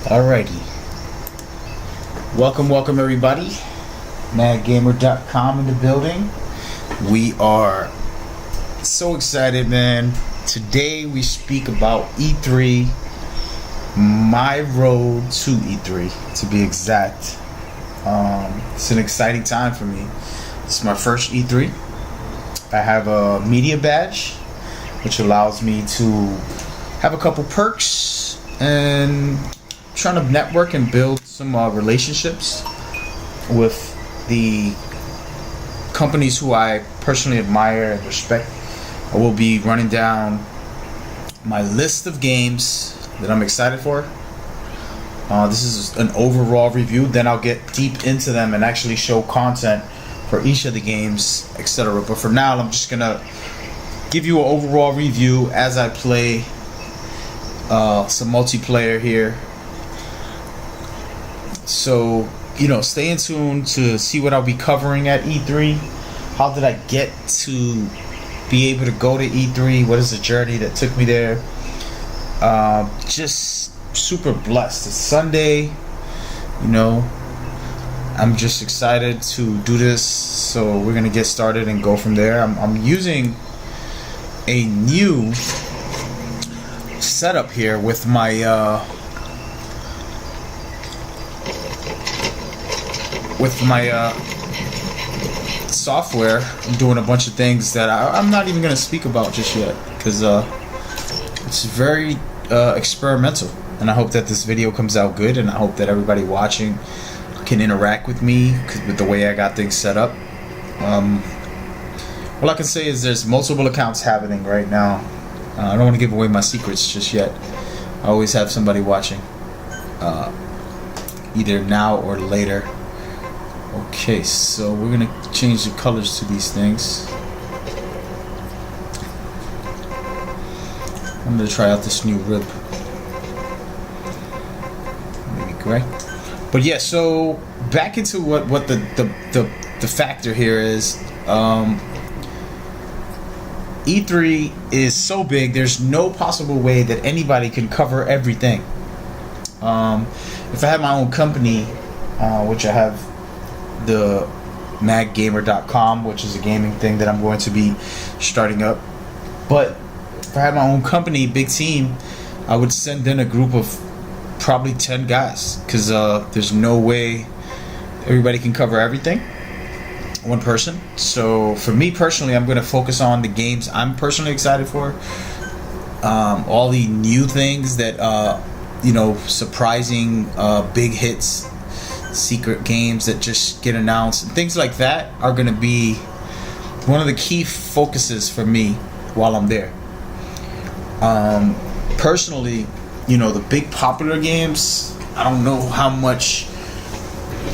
Alrighty. Welcome everybody. MadGamer.com in the building. We are so excited, man. Today we speak about E3, my road to E3 to be exact. It's an exciting time for me. It's my first E3. I have a media badge, which allows me to have a couple perks and trying to network and build some relationships with the companies who I personally admire and respect. I will be running down my list of games that I'm excited for. This is an overall review. Then I'll get deep into them and actually show content for each of the games, etc. But for now, I'm just gonna give you an overall review as I play some multiplayer here. So, stay in tune to see what I'll be covering at E3. How did I get to be able to go to E3? What is the journey that took me there? Just super blessed. It's Sunday, I'm just excited to do this. So we're gonna get started and go from there. I'm using a new setup here with my software. I'm doing a bunch of things that I'm not even going to speak about just yet because it's very experimental, and I hope that this video comes out good, and I hope that everybody watching can interact with me with the way I got things set up. All I can say is there's multiple accounts happening right now. I don't want to give away my secrets just yet. I always have somebody watching, either now or later. Okay, so we're gonna change the colors to these things. I'm gonna try out this new rib. Maybe gray. But yeah, so back into what the factor here is. E3 is so big. There's no possible way that anybody can cover everything. If I had my own company, which I have, the MadGamer.com, which is a gaming thing that I'm going to be starting up. But if I had my own company, big team, I would send in a group of probably 10 guys, because there's no way everybody can cover everything, one person. So for me personally, I'm going to focus on the games I'm personally excited for, all the new things that surprising big hits, secret games that just get announced, and things like that are going to be one of the key focuses for me while I'm there. Personally, the big popular games, I don't know how much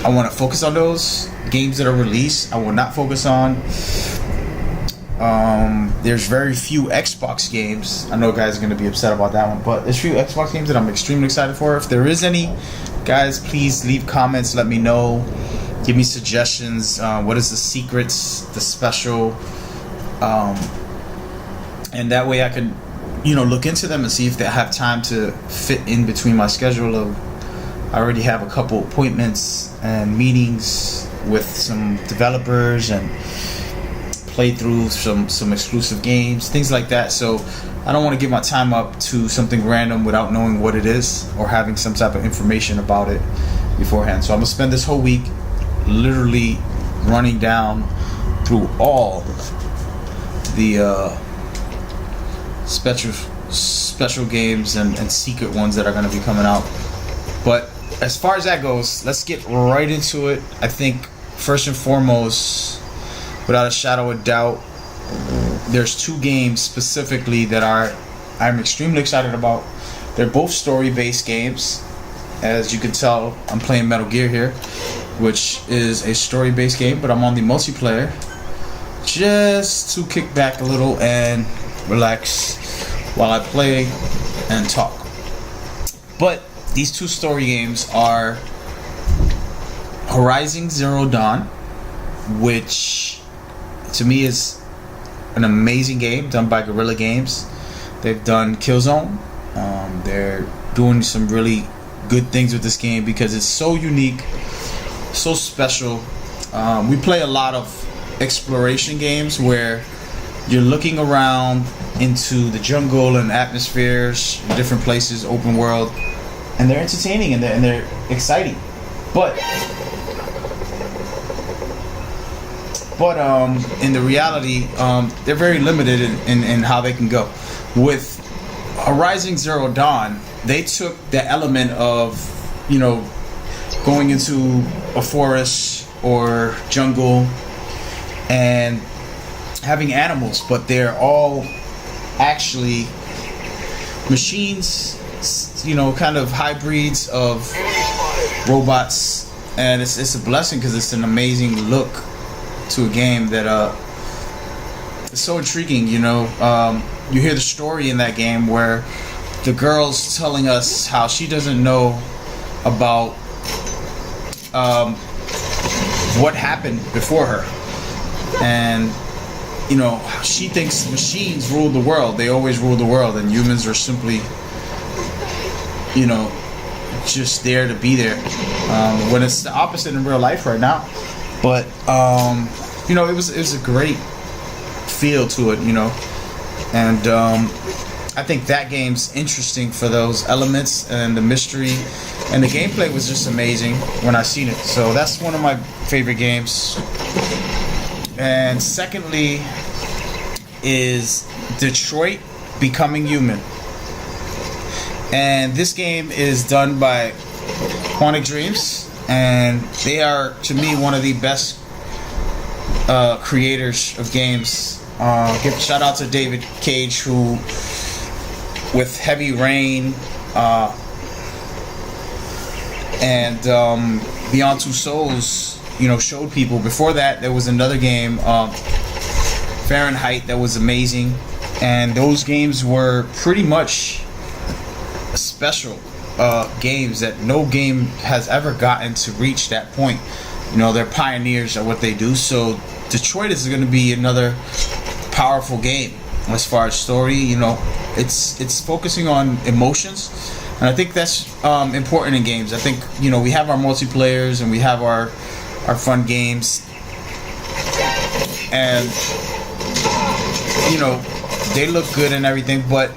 I want to focus on those games that are released. I will not focus on. There's very few Xbox games. I know guys are going to be upset about that one, but there's few Xbox games that I'm extremely excited for. If there is any, guys, please leave comments. Let me know. Give me suggestions. What is the secrets, the special, and that way I can, look into them and see if they have time to fit in between my schedule of. I already have a couple appointments and meetings with some developers and play through some exclusive games, things like that. So I don't want to give my time up to something random without knowing what it is or having some type of information about it beforehand. So I'm gonna spend this whole week literally running down through all the special games and secret ones that are going to be coming out. But as far as that goes, let's get right into it. I think first and foremost, without a shadow of doubt, there's two games specifically that I'm extremely excited about. They're both story-based games. As you can tell, I'm playing Metal Gear here, which is a story-based game, but I'm on the multiplayer just to kick back a little and relax while I play and talk. But these two story games are Horizon Zero Dawn, which to me is an amazing game done by Guerrilla Games. They've done Killzone. They're doing some really good things with this game because it's so unique, so special. We play a lot of exploration games where you're looking around into the jungle and atmospheres, different places, open world, and they're entertaining and they're exciting. But in the reality, they're very limited in how they can go. With Horizon Zero Dawn, they took the element of, going into a forest or jungle and having animals, but they're all actually machines, kind of hybrids of robots, and it's a blessing because it's an amazing look to a game that is so intriguing. You hear the story in that game where the girl's telling us how she doesn't know about what happened before her, and she thinks machines rule the world. They always rule the world, and humans are simply just there to be there, when it's the opposite in real life right now. But it was a great feel to it, and I think that game's interesting for those elements and the mystery, and the gameplay was just amazing when I seen it. So that's one of my favorite games. And secondly is Detroit Becoming Human, and this game is done by Quantic Dreams, and they are, to me, one of the best creators of games. Give a shout out to David Cage, who with Heavy Rain and Beyond Two Souls, showed people. Before that, there was another game, Fahrenheit, that was amazing, and those games were pretty much special games that no game has ever gotten to reach that point. They're pioneers at what they do. So Detroit is going to be another powerful game as far as story. It's focusing on emotions, and I think that's important in games. I think we have our multiplayers and we have our fun games, and they look good and everything, but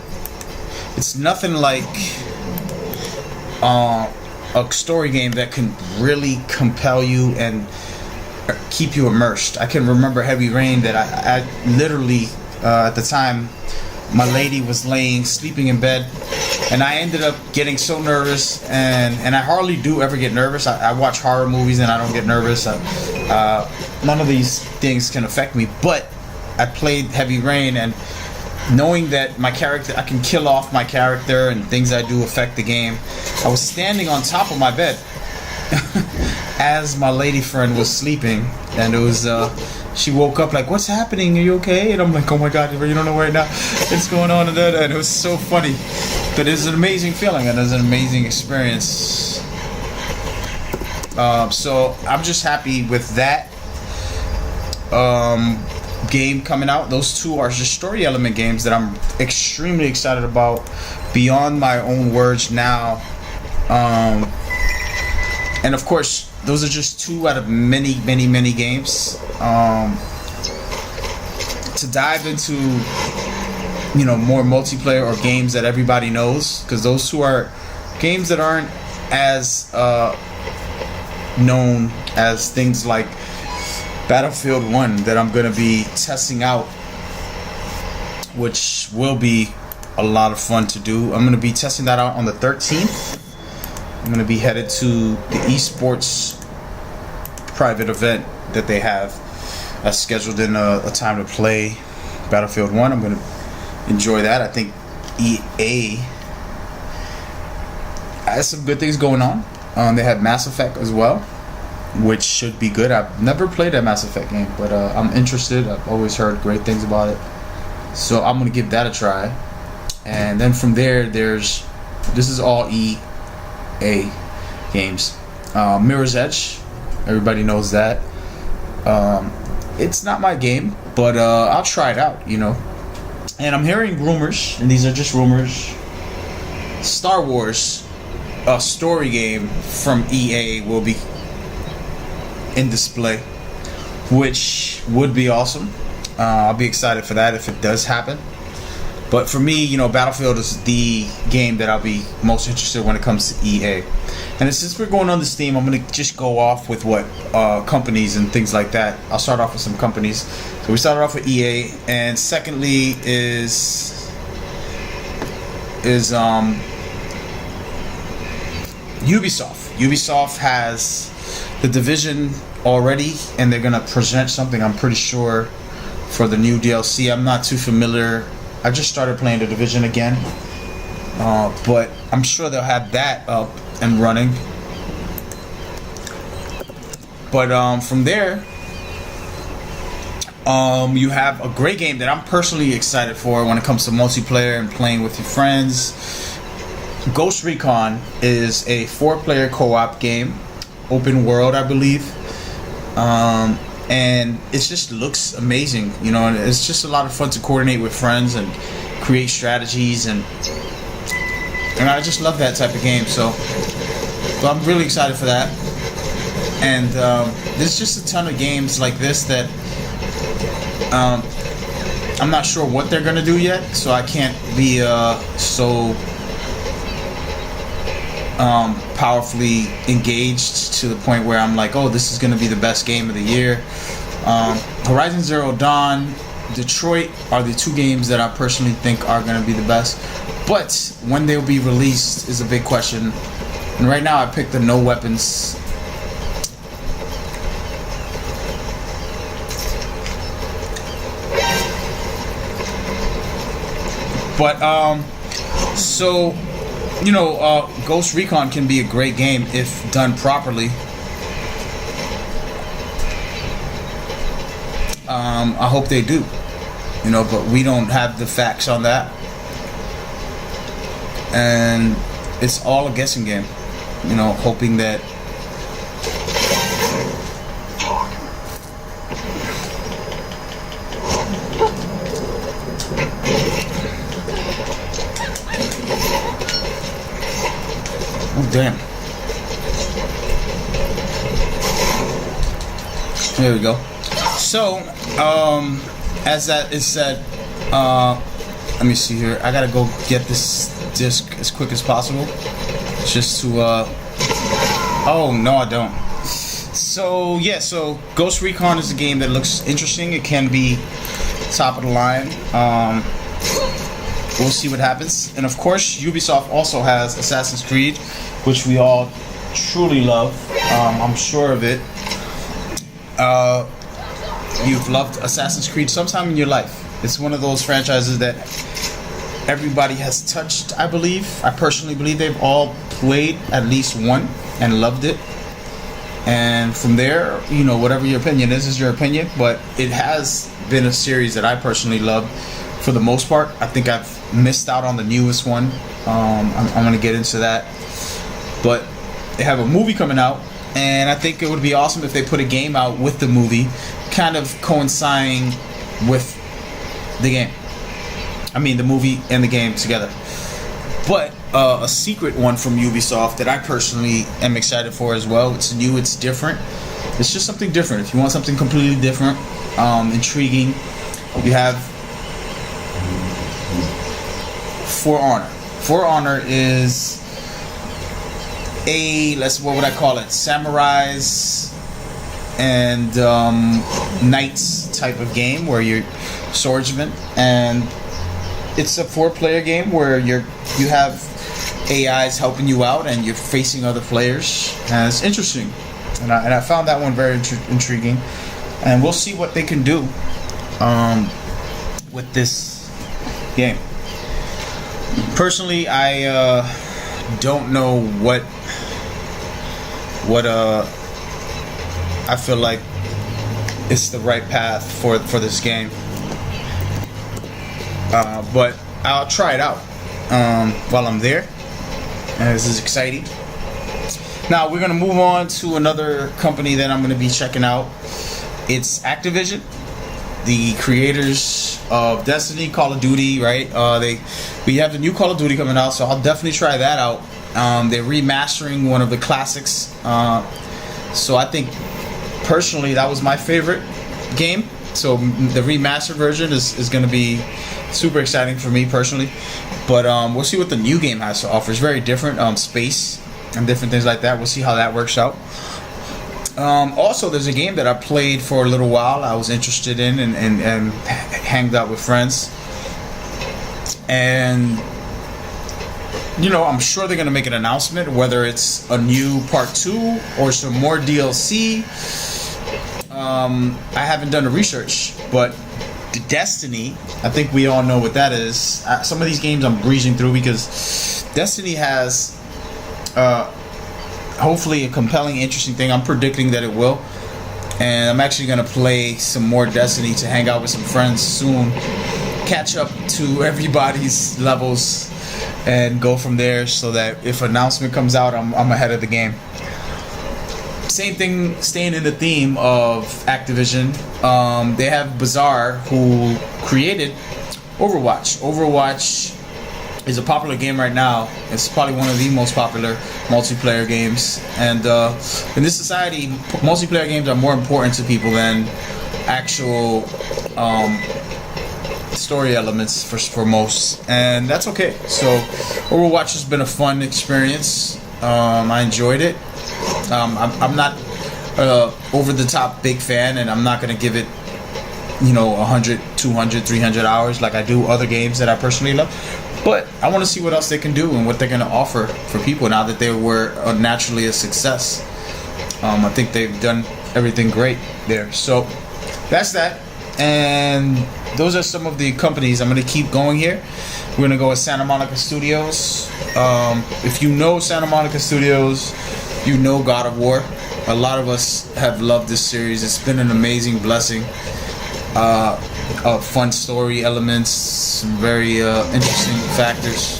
it's nothing like a story game that can really compel you and keep you immersed. I can remember Heavy Rain that I literally at the time my lady was sleeping in bed, and I ended up getting so nervous, and I hardly do ever get nervous. I watch horror movies and I don't get nervous. None of these things can affect me, but I played Heavy Rain, and knowing that my character, I can kill off my character and things I do affect the game. I was standing on top of my bed as my lady friend was sleeping, and it was she woke up like, "What's happening? Are you okay?" And I'm like, "Oh my God, you don't know right now what's going on," and it was so funny. But it's an amazing feeling and it's an amazing experience. So I'm just happy with that game coming out. Those two are just story element games that I'm extremely excited about, beyond my own words now. And of course, those are just two out of many games. To dive into more multiplayer or games that everybody knows, because those two are games that aren't as known as things like Battlefield 1 that I'm going to be testing out, which will be a lot of fun to do. I'm going to be testing that out on the 13th. I'm going to be headed to the esports private event that they have scheduled in a time to play Battlefield 1. I'm going to enjoy that. I think EA has some good things going on. They have Mass Effect as well, which should be good. I've never played that Mass Effect game, but I'm interested. I've always heard great things about it, so I'm gonna give that a try. And then from there, this is all EA games. Mirror's Edge, everybody knows that. It's not my game, but I'll try it out, And I'm hearing rumors, and these are just rumors. Star Wars a story game from EA will be in display, which would be awesome. I'll be excited for that if it does happen. But for me, Battlefield is the game that I'll be most interested when it comes to EA. And since we're going on this theme, I'm going to just go off with what companies and things like that. I'll start off with some companies. So we started off with EA, and secondly is Ubisoft. Ubisoft has The Division already, and they're going to present something, I'm pretty sure, for the new DLC. I'm not too familiar. I just started playing The Division again, but I'm sure they'll have that up and running. But from there, you have a great game that I'm personally excited for when it comes to multiplayer and playing with your friends. Ghost Recon is a 4-player co-op game, open world, I believe. And it just looks amazing, and it's just a lot of fun to coordinate with friends and create strategies, and I just love that type of game. So I'm really excited for that. And there's just a ton of games like this that I'm not sure what they're gonna do yet, so I can't be so powerfully engaged to the point where I'm like, oh, this is going to be the best game of the year. Horizon Zero Dawn, Detroit are the two games that I personally think are going to be the best. But when they'll be released is a big question. And right now I picked the No Weapons. But so Ghost Recon can be a great game if done properly. I hope they do, but we don't have the facts on that, and it's all a guessing game, hoping that damn. There we go. So, as that is said, let me see here. I gotta go get this disc as quick as possible. Just to, oh, no, I don't. So, yeah, so Ghost Recon is a game that looks interesting. It can be top of the line. We'll see what happens. And of course, Ubisoft also has Assassin's Creed, which we all truly love. I'm sure of it. You've loved Assassin's Creed sometime in your life. It's one of those franchises that everybody has touched, I believe. I personally believe they've all played at least one and loved it. And from there, whatever your opinion is your opinion. But it has been a series that I personally love for the most part. I think I've missed out on the newest one. I'm going to get into that. But they have a movie coming out, and I think it would be awesome if they put a game out with the movie, kind of coinciding with the game. I mean, the movie and the game together. But a secret one from Ubisoft that I personally am excited for as well. It's new, it's different. It's just something different. If you want something completely different, intriguing, you have For Honor. For Honor is what would I call it? Samurais and knights type of game where you're swordsman, and it's a 4-player game where you have AIs helping you out and you're facing other players, and it's interesting. And I found that one very intriguing, and we'll see what they can do with this game. Personally, I don't know what I feel like it's the right path for this game, but I'll try it out while I'm there, and this is exciting. Now we're gonna move on to another company that I'm gonna be checking out. It's Activision, the creators of Destiny, Call of Duty, right? We have the new Call of Duty coming out, so I'll definitely try that out. They're remastering one of the classics. So I think personally that was my favorite game. So the remastered version is going to be super exciting for me personally. But we'll see what the new game has to offer. It's very different, space and different things like that. We'll see how that works out. Also, there's a game that I played for a little while. I was interested in and hanged out with friends. And you know, I'm sure they're gonna make an announcement, whether it's a new part 2 or some more DLC. I haven't done the research, but the Destiny, I think we all know what that is. Some of these games I'm breezing through because Destiny has hopefully a compelling, interesting thing. I'm predicting that it will, and I'm actually gonna play some more Destiny to hang out with some friends soon, catch up to everybody's levels, and go from there, so that if an announcement comes out, I'm ahead of the game. Same thing, staying in the theme of Activision. They have Bazaar, who created Overwatch. Overwatch is a popular game right now. It's probably one of the most popular multiplayer games. And in this society, multiplayer games are more important to people than actual story elements for most, and that's okay. So Overwatch has been a fun experience. I enjoyed it. I'm not over the top big fan, and I'm not gonna give it 100, 200, 300 hours like I do other games that I personally love, but I want to see what else they can do and what they're gonna offer for people now that they were naturally a success. I think they've done everything great there. So that's that. And those are some of the companies. I'm going to keep going here. We're going to go with Santa Monica Studios. If you know Santa Monica Studios, you know God of War. A lot of us have loved this series. It's been an amazing blessing. Of fun story elements, some very interesting factors.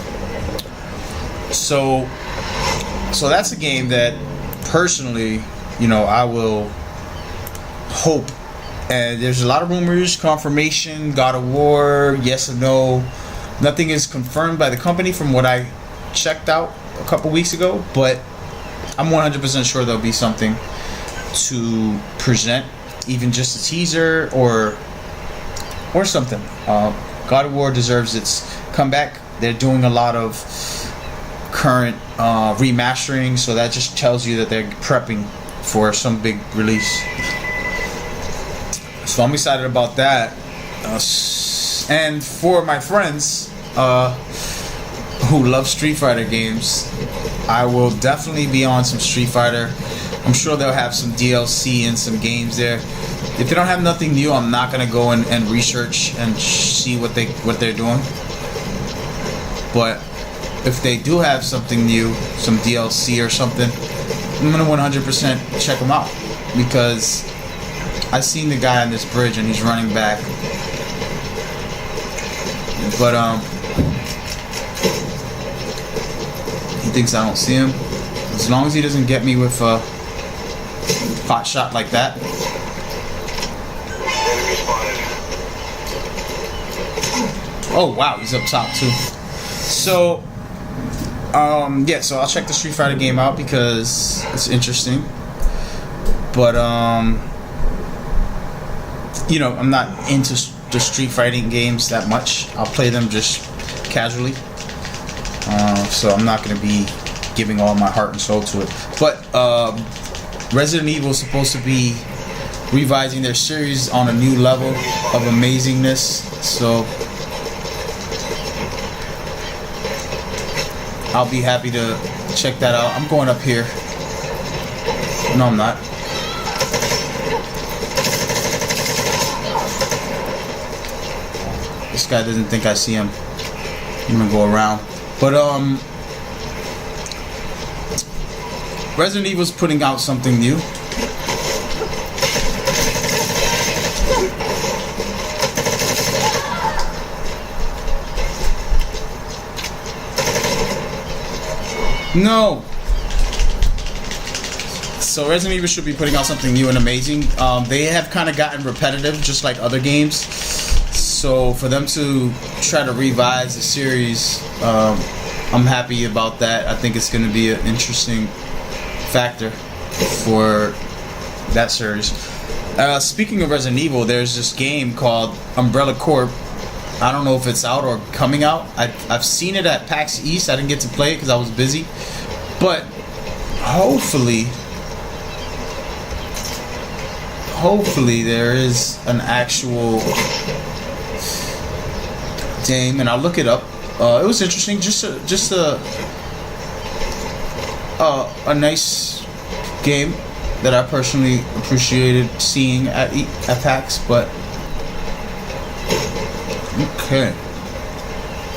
So that's a game that personally, I will hope. And there's a lot of rumors, confirmation, God of War, yes or no. Nothing is confirmed by the company from what I checked out a couple weeks ago, but I'm 100% sure there'll be something to present, even just a teaser or something. God of War deserves its comeback. They're doing a lot of current remastering, so that just tells you that they're prepping for some big release. So I'm excited about that. And for my friends who love Street Fighter games, I will definitely be on some Street Fighter. I'm sure they'll have some DLC and some games there. If they don't have nothing new, I'm not gonna go and research and see what they're doing. But if they do have something new, some DLC or something, I'm gonna 100% check them out, because I seen the guy on this bridge and he's running back. But he thinks I don't see him. As long as he doesn't get me with a pot shot like that. Oh wow, he's up top too. So yeah, so I'll check the Street Fighter game out because it's interesting. But I'm not into the street fighting games that much. I'll play them just casually. So I'm not going to be giving all my heart and soul to it. But Resident Evil is supposed to be revising their series on a new level of amazingness. So I'll be happy to check that out. I'm going up here. No, I'm not. This guy doesn't think I see him. I'm gonna go around. But Resident Evil's putting out something new. No. So Resident Evil should be putting out something new and amazing. They have kind of gotten repetitive, just like other games. So for them to try to revise the series, I'm happy about that. I think it's going to be an interesting factor for that series. Speaking of Resident Evil, there's this game called Umbrella Corp. I don't know if it's out or coming out. I've seen it at PAX East. I didn't get to play it because I was busy. But hopefully there is an actual game, and I'll look it up. It was interesting. Just a nice game that I personally appreciated seeing at PAX. But okay,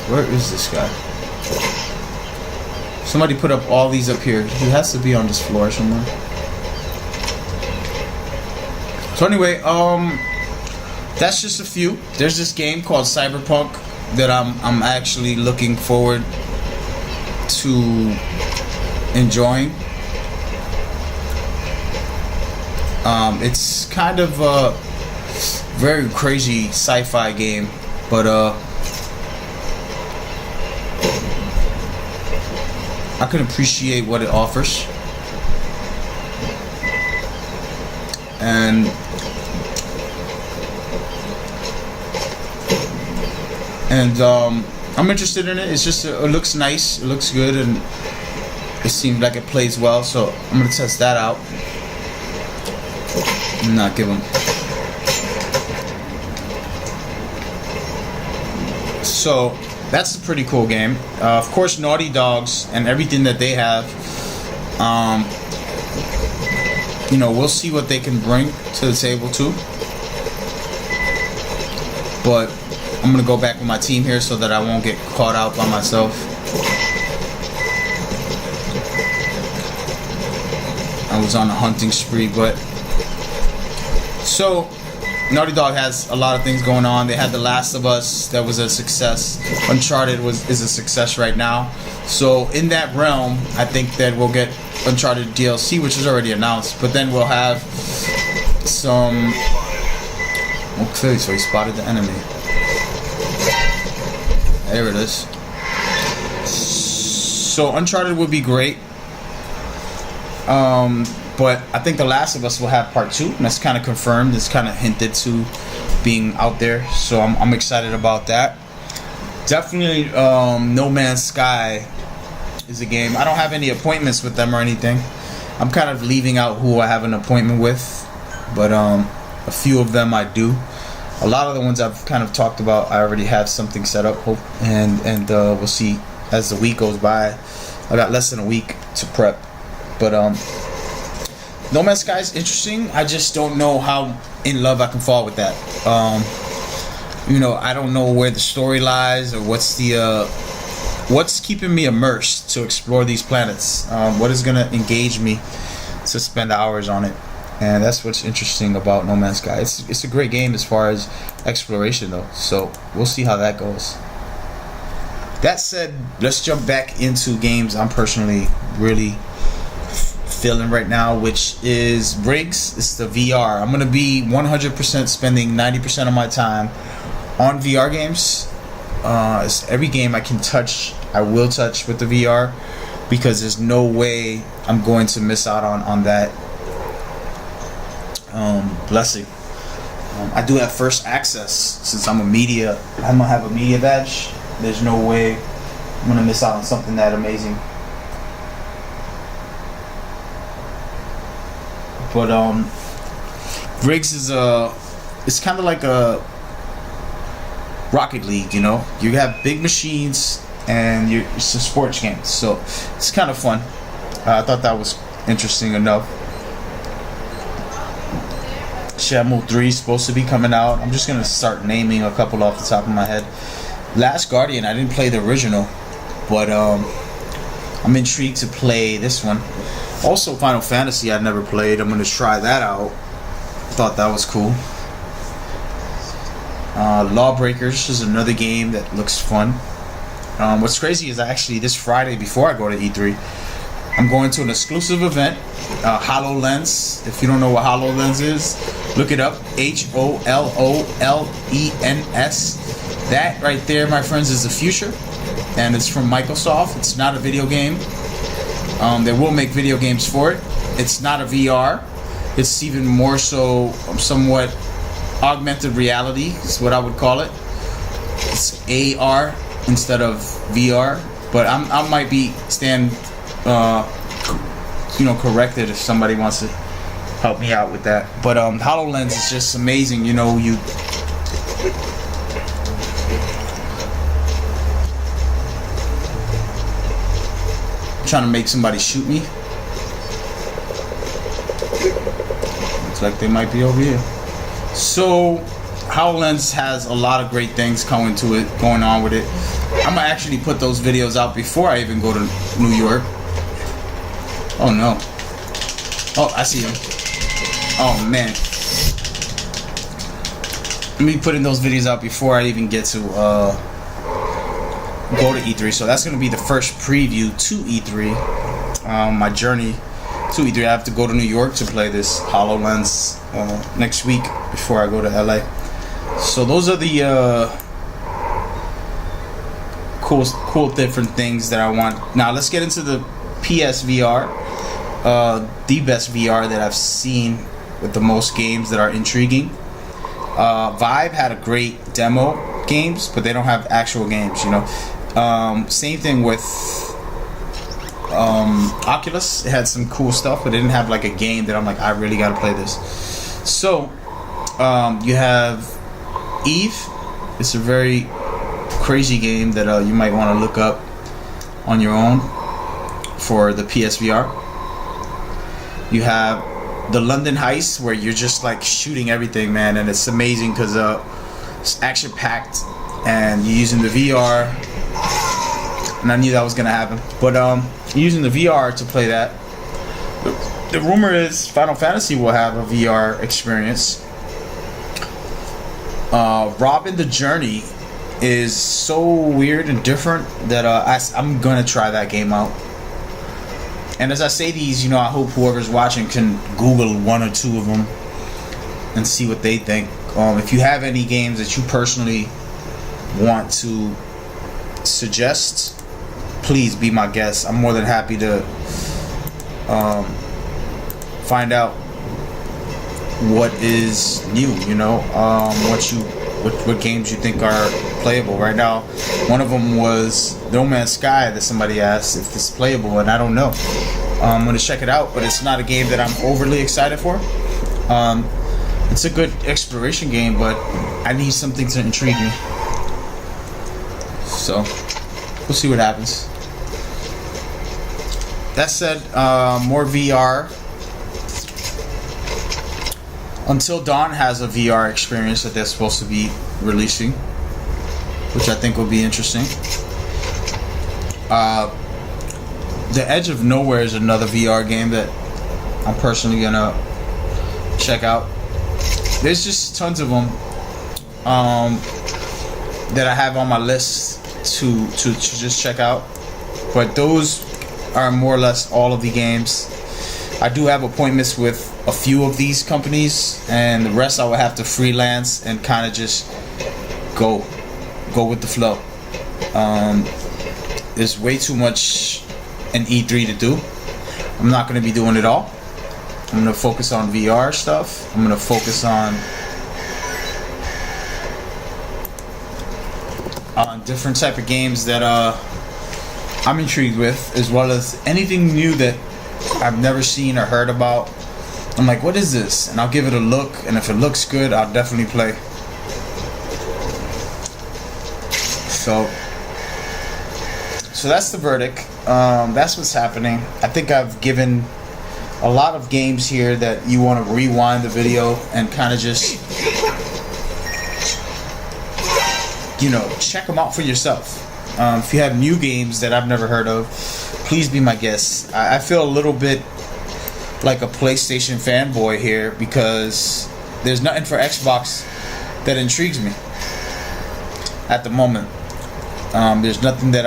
where is this guy? Somebody put up all these up here. He has to be on this floor somewhere. So anyway, that's just a few. There's this game called Cyberpunk that I'm actually looking forward to enjoying. It's kind of a very crazy sci-fi game, but I can appreciate what it offers. And I'm interested in it. It's just it looks nice, it looks good, and it seems like it plays well. So I'm gonna test that out. Not give them. So that's a pretty cool game. Of course, Naughty Dogs and everything that they have. You know, we'll see what they can bring to the table too. But I'm gonna go back with my team here so that I won't get caught out by myself. I was on a hunting spree, but so Naughty Dog has a lot of things going on. They had The Last of Us, that was a success. Uncharted is a success right now. So in that realm, I think that we'll get Uncharted DLC, which is already announced. But then we'll have some. Okay, so he spotted the enemy. There it is. So Uncharted would be great. But I think The Last of Us will have part 2, and that's kind of confirmed. It's kind of hinted to being out there, so I'm excited about that. Definitely, No Man's Sky is a game. I don't have any appointments with them or anything. I'm kind of leaving out who I have an appointment with, but a few of them I do. A lot of the ones I've kind of talked about, I already have something set up, and we'll see as the week goes by. I got less than a week to prep, but No Man's Sky is interesting. I just don't know how in love I can fall with that. You know, I don't know where the story lies or what's keeping me immersed to explore these planets. What is gonna engage me to spend hours on it, and that's what's interesting about No Man's Sky. It's a great game as far as exploration though. So we'll see how that goes. That said, let's jump back into games I'm personally really feeling right now, which is Riggs. It's the VR. I'm gonna be 100% spending 90% of my time on VR games. It's every game I can touch, I will touch with the VR, because there's no way I'm going to miss out on that blessing. I do have first access since I'm gonna have a media badge. There's no way I'm gonna miss out on something that amazing. But Riggs is it's kind of like a Rocket League, you know. You have big machines and it's a sports game, so it's kind of fun. I thought that was interesting enough. Shenmue 3 is supposed to be coming out. I'm just gonna start naming a couple off the top of my head. Last Guardian, I didn't play the original, but I'm intrigued to play this one. Also, Final Fantasy I've never played. I'm gonna try that out. Thought that was cool. Lawbreakers is another game that looks fun. What's crazy is actually this Friday, before I go to E3, I'm going to an exclusive event, HoloLens. If you don't know what HoloLens is, look it up. HOLOLENS. That right there, my friends, is the future. and it's from Microsoft. It's not a video game. They will make video games for it. It's not a VR. It's even more so somewhat augmented reality is what I would call it. It's AR instead of VR. But I might be corrected if somebody wants to help me out with that. But HoloLens is just amazing. You know, trying to make somebody shoot me. Looks like they might be over here. So HoloLens has a lot of great things going on with it. I'm gonna actually put those videos out before I even go to New York. Oh no. Oh, I see him. Oh man. Let me put in those videos out before I even get to go to E3. So that's gonna be the first preview to E3. My journey to E3. I have to go to New York to play this HoloLens next week before I go to LA. So those are the cool different things that I want. Now let's get into the PSVR, the best VR that I've seen with the most games that are intriguing. Vive had a great demo games, but they don't have actual games, you know. Same thing with Oculus. It had some cool stuff, but it didn't have like a game that I'm like, I really gotta play this. So you have Eve. It's a very crazy game that you might want to look up on your own for the PSVR. You have the London Heist, where you're just like shooting everything, man, and it's amazing because it's action packed and you're using the VR. And I knew that was gonna happen, but using the VR to play that. The rumor is Final Fantasy will have a VR experience. Robin the Journey is so weird and different that I'm gonna try that game out. And as I say these, you know, I hope whoever's watching can Google one or two of them and see what they think. If you have any games that you personally want to suggest, please be my guest. I'm more than happy to find out what is new, you know, what games you think are playable. Right now, one of them was No Man's Sky that somebody asked if it's playable, and I don't know. I'm gonna check it out, but it's not a game that I'm overly excited for. It's a good exploration game, but I need something to intrigue me. So we'll see what happens. That said, more VR. Until Dawn has a VR experience that they're supposed to be releasing, which I think will be interesting. The Edge of Nowhere is another VR game that I'm personally gonna check out. There's just tons of them that I have on my list to just check out, but those are more or less all of the games. I do have appointments with a few of these companies, and the rest I will have to freelance and kind of just go with the flow. There's way too much in E3 to do. I'm not going to be doing it all. I'm going to focus on VR stuff. I'm going to focus on different type of games that I'm intrigued with, as well as anything new that I've never seen or heard about. I'm like, what is this? And I'll give it a look, and if it looks good, I'll definitely play. So that's the verdict. That's what's happening. I think I've given a lot of games here that you want to rewind the video and kind of just, you know, check them out for yourself. If you have new games that I've never heard of, please be my guest. I feel a little bit like a PlayStation fanboy here because there's nothing for Xbox that intrigues me at the moment. There's nothing that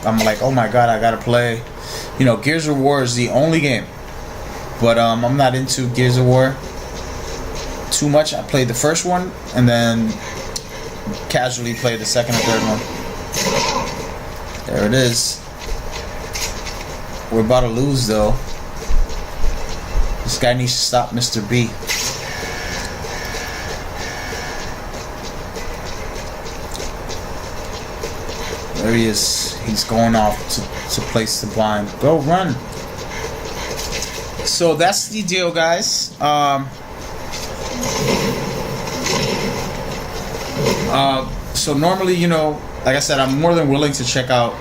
I'm like, oh my god, I gotta play. You know, Gears of War is the only game, but I'm not into Gears of War too much. I played the first one and then casually played the second and third one. There it is. We're about to lose though. This guy needs to stop Mr. B. There he is. He's going off to place the blind. Go run. So that's the deal, guys. So normally, you know, like I said, I'm more than willing to check out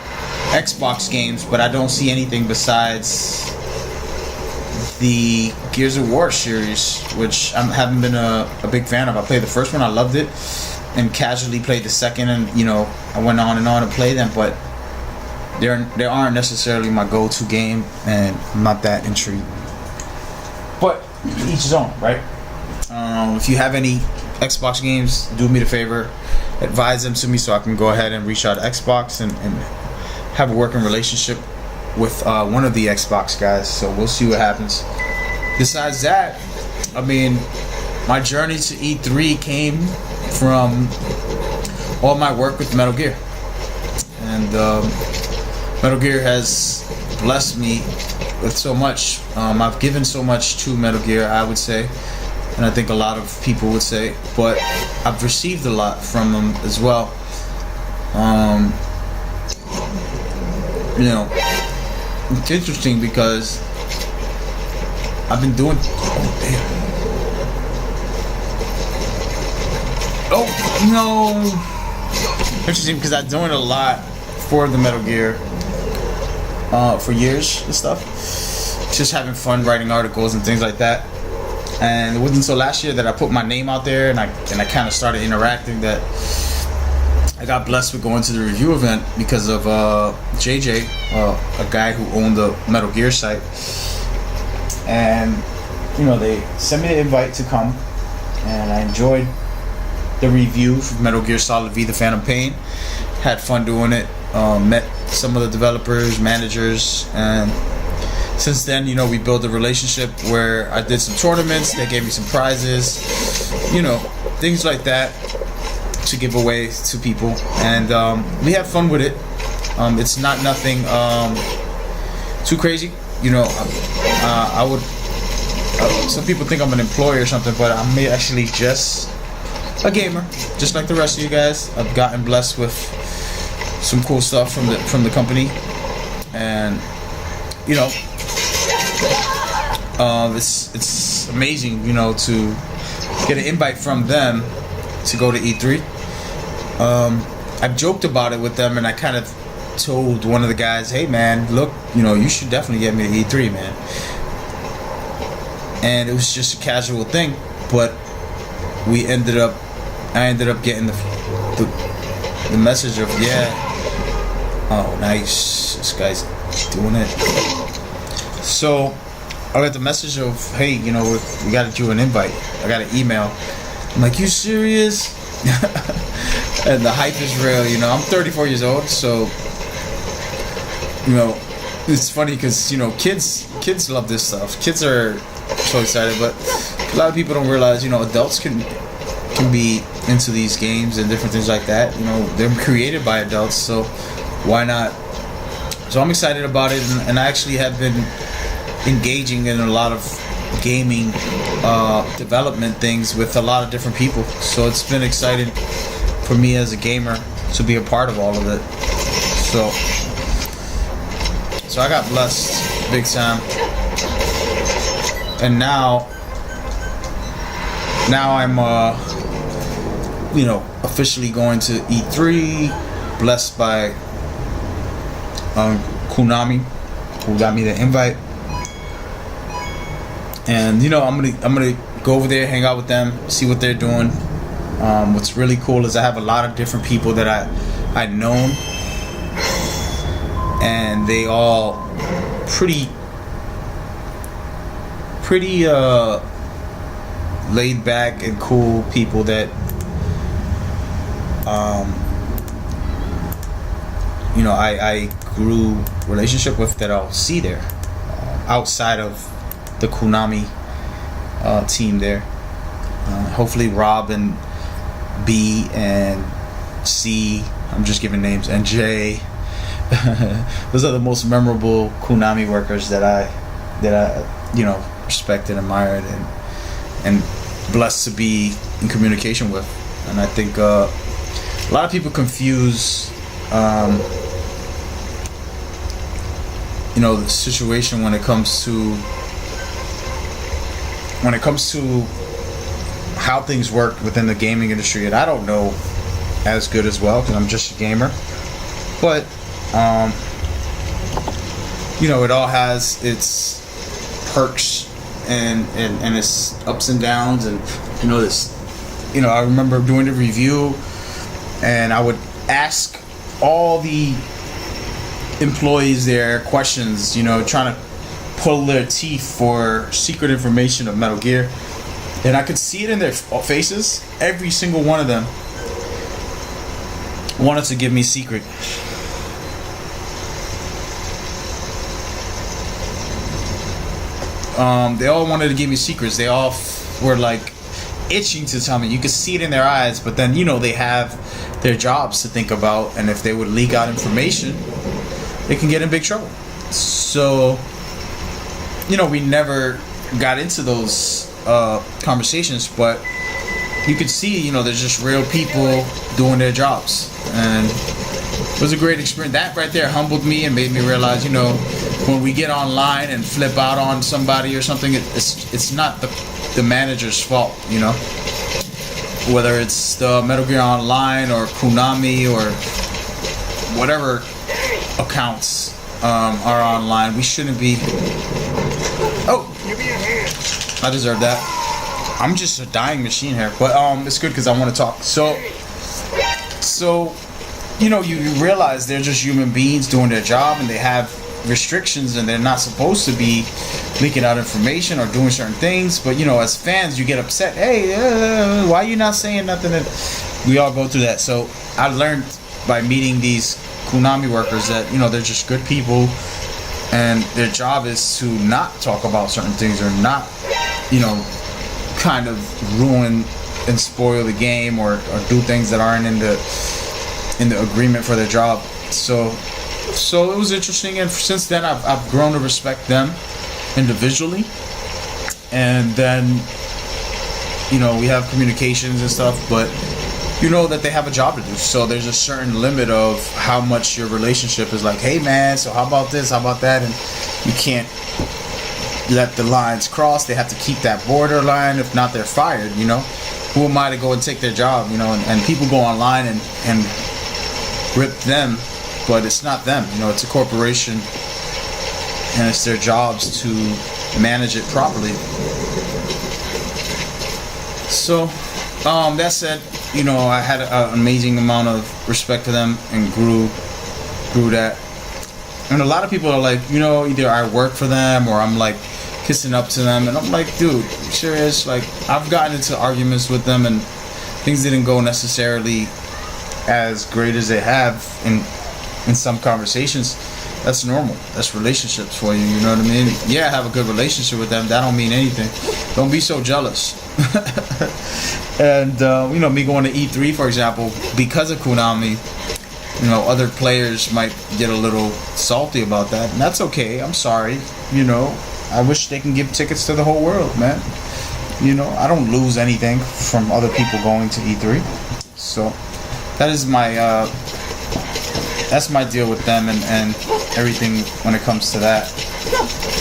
Xbox games, but I don't see anything besides the Gears of War series, which I haven't been a big fan of. I played the first one, I loved it, and casually played the second, and you know, I went on and on to play them, but they aren't necessarily my go-to game, and I'm not that intrigued. But each his own, right? If you have any Xbox games, do me the favor, advise them to me so I can go ahead and reach out to Xbox and have a working relationship with one of the Xbox guys. So we'll see what happens. Besides that, I mean, my journey to E3 came from all my work with Metal Gear, and Metal Gear has blessed me with so much. I've given so much to Metal Gear, I would say, and I think a lot of people would say, but I've received a lot from them as well. You know, it's interesting because I've been doing. Oh no! Interesting because I'm doing a lot for the Metal Gear for years and stuff. Just having fun writing articles and things like that. And it wasn't until last year that I put my name out there and I kind of started interacting that I got blessed with going to the review event because of JJ, a guy who owned the Metal Gear site. And you know, they sent me the invite to come, and I enjoyed the review for Metal Gear Solid V: The Phantom Pain. Had fun doing it. Met some of the developers, managers, and since then, you know, we built a relationship where I did some tournaments. They gave me some prizes, you know, things like that to give away to people, and we have fun with it. It's not nothing too crazy, you know. I would. Some people think I'm an employee or something, but I'm actually just a gamer, just like the rest of you guys. I've gotten blessed with some cool stuff from the company, and you know, it's amazing, you know, to get an invite from them to go to E3. I've joked about it with them, and I kind of told one of the guys, "Hey man, look, you know, you should definitely get me to E3, man." And it was just a casual thing, but I ended up getting the message of, yeah, oh nice, this guy's doing it. So I got the message of, hey, you know, we got to do an invite. I got an email. I'm like, you serious? And the hype is real, you know. I'm 34 years old, so you know, it's funny because, you know, kids love this stuff. Kids are so excited, but a lot of people don't realize, you know, adults can be into these games and different things like that. You know, they're created by adults, so why not? So I'm excited about it, and I actually have been engaging in a lot of gaming development things with a lot of different people. So it's been exciting for me as a gamer to be a part of all of it. So I got blessed big time. And now I'm you know, officially going to E3, blessed by Konami, who got me the invite. And you know, I'm gonna go over there, hang out with them, see what they're doing. What's really cool is I have a lot of different people that I've known, and they all pretty laid back and cool people that you know, I grew relationship with, that I'll see there outside of the Konami team there. Hopefully Rob and B and C, I'm just giving names, and J those are the most memorable Konami workers that I respect and admired and blessed to be in communication with. And I think a lot of people confuse the situation when it comes to how things work within the gaming industry. And I don't know as good as well because I'm just a gamer, but it all has its perks and its ups and downs. And I remember doing the review, and I would ask all the employees there questions, trying to pull their teeth for secret information of Metal Gear, and I could see it in their faces. Every single one of them wanted to give me secret. They all wanted to give me secrets. They all were like itching to tell me. You could see it in their eyes, but then they have their jobs to think about, and if they would leak out information, they can get in big trouble. So we never got into those conversations, but you could see there's just real people doing their jobs, and it was a great experience. That right there humbled me and made me realize when we get online and flip out on somebody or something, it's not the manager's fault. Whether it's the Metal Gear Online or Konami or whatever accounts are online, we shouldn't be. Oh, I deserve that. I'm just a dying machine here, but it's good because I want to talk. So you realize they're just human beings doing their job, and they have restrictions, and they're not supposed to be leaking out information or doing certain things. But as fans, you get upset. Hey, why are you not saying nothing? And we all go through that. So I learned by meeting these Konami workers that they're just good people, and their job is to not talk about certain things or not kind of ruin and spoil the game or do things that aren't in the agreement for their job. So it was interesting, and since then I've grown to respect them individually, and then we have communications and stuff, but that they have a job to do. So there's a certain limit of how much your relationship is like, hey man, so how about this, how about that, and you can't let the lines cross. They have to keep that borderline. If not, they're fired. Who am I to go and take their job? And people go online and rip them, but it's not them. It's a corporation, and it's their jobs to manage it properly. So that said, I had an amazing amount of respect for them and grew that. And a lot of people are like, either I work for them or I'm like kissing up to them, and I'm like, dude, serious? Like, I've gotten into arguments with them, and things didn't go necessarily as great as they have in some conversations. That's normal. That's relationships for you. You know what I mean? Yeah, I have a good relationship with them. That don't mean anything. Don't be so jealous. And me going to E3, for example, because of Konami, other players might get a little salty about that, and that's okay. I'm sorry. I wish they can give tickets to the whole world, man. I don't lose anything from other people going to E3. So that is that's my deal with them and everything when it comes to that.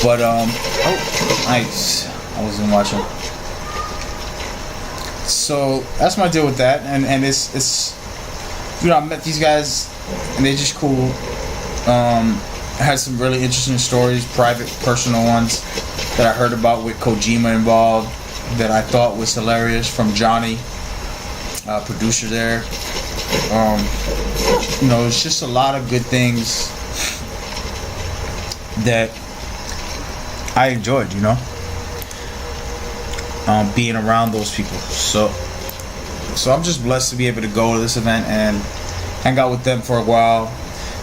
But oh, nice. I wasn't watching. So that's my deal with that, and it's I met these guys and they're just cool. I had some really interesting stories, private, personal ones that I heard about with Kojima involved that I thought was hilarious from Johnny, producer there. It's just a lot of good things that I enjoyed, being around those people. So I'm just blessed to be able to go to this event and hang out with them for a while.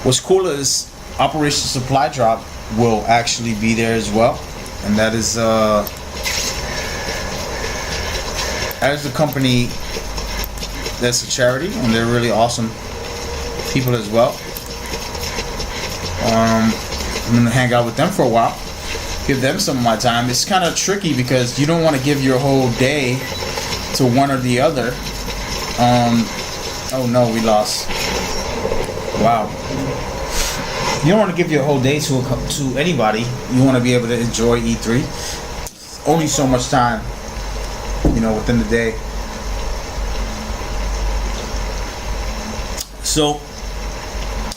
What's cool is Operation Supply Drop will actually be there as well, and that is the company that's a charity, and they're really awesome people as well. I'm gonna hang out with them for a while, give them some of my time. It's kind of tricky because you don't want to give your whole day to one or the other. Oh no, we lost. Wow. You don't want to give your whole day to anybody. You want to be able to enjoy E3. Only so much time, within the day. So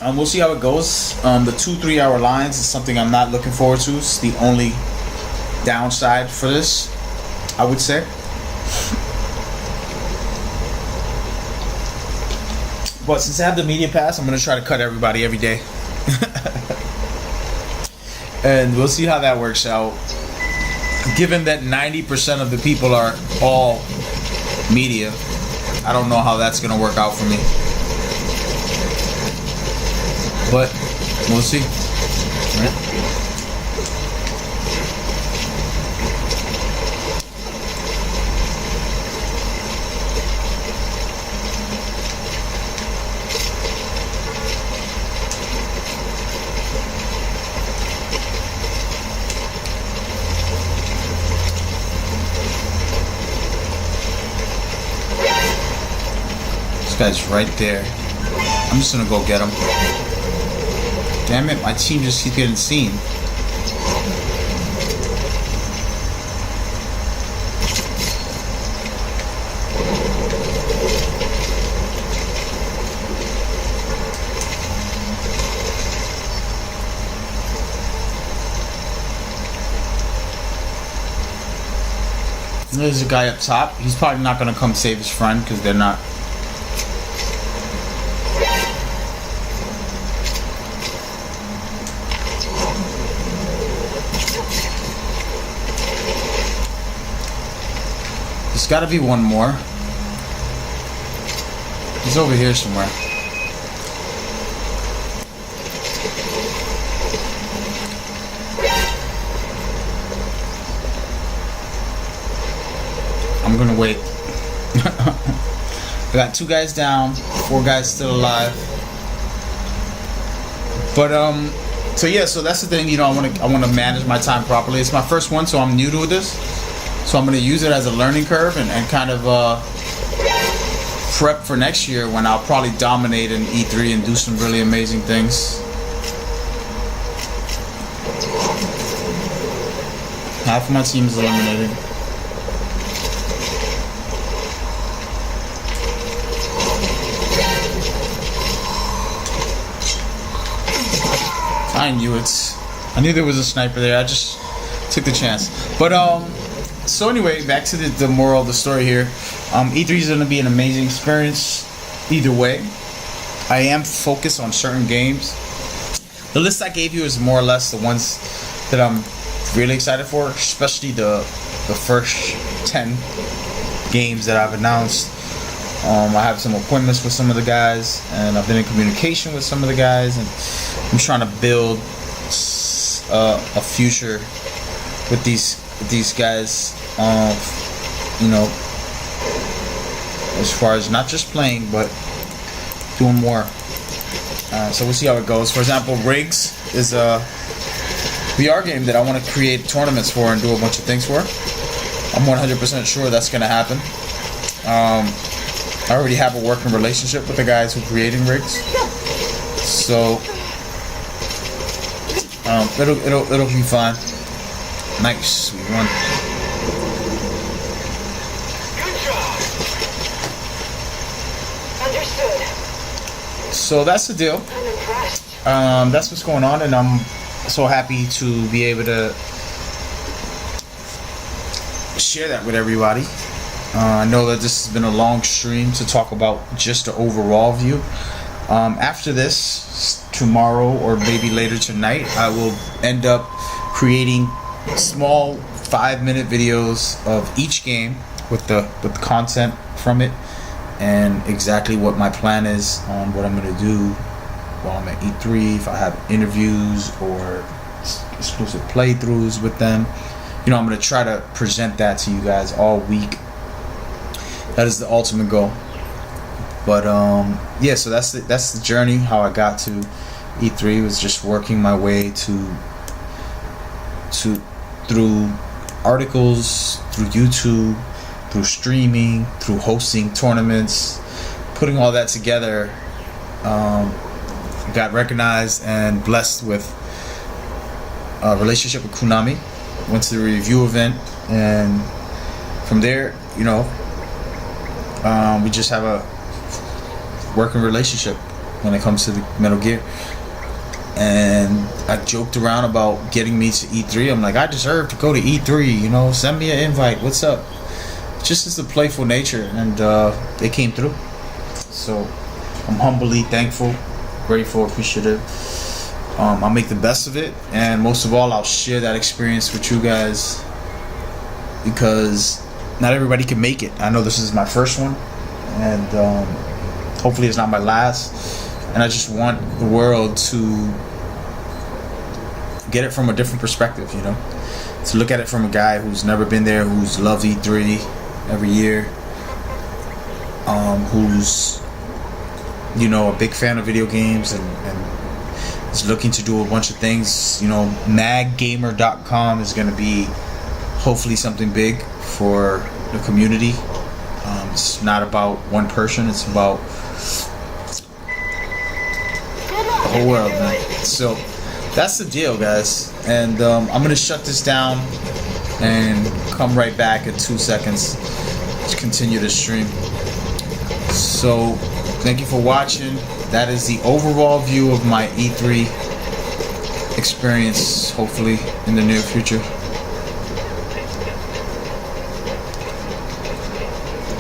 we'll see how it goes. The 2-3 hour lines is something I'm not looking forward to. It's the only downside for this, I would say. But since I have the media pass, I'm going to try to cut everybody every day. And we'll see how that works out. Given that 90% of the people are all media, I don't know how that's going to work out for me. But we'll see. All right. This guy's right there. I'm just gonna go get him. Damn it, my team just keeps getting seen. There's a guy up top. He's probably not gonna come save his friend because they're not. There's gotta be one more. He's over here somewhere. I'm gonna wait. I got 2 guys down, 4 guys still alive. But so yeah, so that's the thing, I wanna manage my time properly. It's my first one, so I'm new to this. So I'm gonna use it as a learning curve and kind of prep for next year when I'll probably dominate in E3 and do some really amazing things. Half of my team is eliminated. I knew there was a sniper there. I just took the chance. But so anyway, back to the moral of the story here. E3 is going to be an amazing experience either way. I am focused on certain games. The list I gave you is more or less the ones that I'm really excited for, especially the first 10 games that I've announced. I have some appointments with some of the guys, and I've been in communication with some of the guys, and I'm trying to build a future with these guys. As far as not just playing, but doing more. So we'll see how it goes. For example, Riggs is a VR game that I want to create tournaments for and do a bunch of things for. I'm 100% sure that's going to happen. I already have a working relationship with the guys who are creating Riggs, so it'll be fun. Nice, we won. Good job. Understood. So that's the deal. I'm impressed. That's what's going on, and I'm so happy to be able to share that with everybody. I know that this has been a long stream to talk about just the overall view. After this, tomorrow or maybe later tonight, I will end up creating small 5-minute videos of each game with the content from it and exactly what my plan is on what I'm going to do while I'm at E3, if I have interviews or exclusive playthroughs with them. I'm going to try to present that to you guys all week. That is the ultimate goal. But yeah, so that's the journey, how I got to E3. Was just working my way through articles, through YouTube, through streaming, through hosting tournaments, putting all that together. Got recognized and blessed with a relationship with Konami. Went to the review event, and from there, you know, we just have a working relationship when it comes to the Metal Gear. And I joked around about getting me to E3. I'm like, I deserve to go to E3, you know, send me an invite, what's up? Just as a playful nature, and it came through. So I'm humbly thankful, grateful, appreciative. I'll make the best of it, and most of all, I'll share that experience with you guys, because not everybody can make it. I know this is my first one, and hopefully it's not my last. And I just want the world to get it from a different perspective, you know, to look at it from a guy who's never been there, who's loved E3 every year, who's, you know, a big fan of video games, and is looking to do a bunch of things. You know, maggamer.com is going to be hopefully something big for the community. It's not about one person, it's about the whole world, man. So that's the deal, guys. And I'm going to shut this down and come right back in 2 seconds to continue the stream. So thank you for watching. That is the overall view of my E3 experience, hopefully in the near future.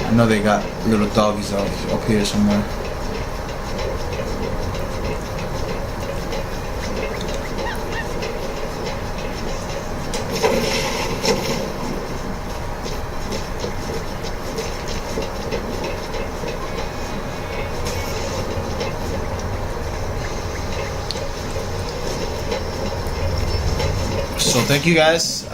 I know they got little doggies up here somewhere. So thank you guys.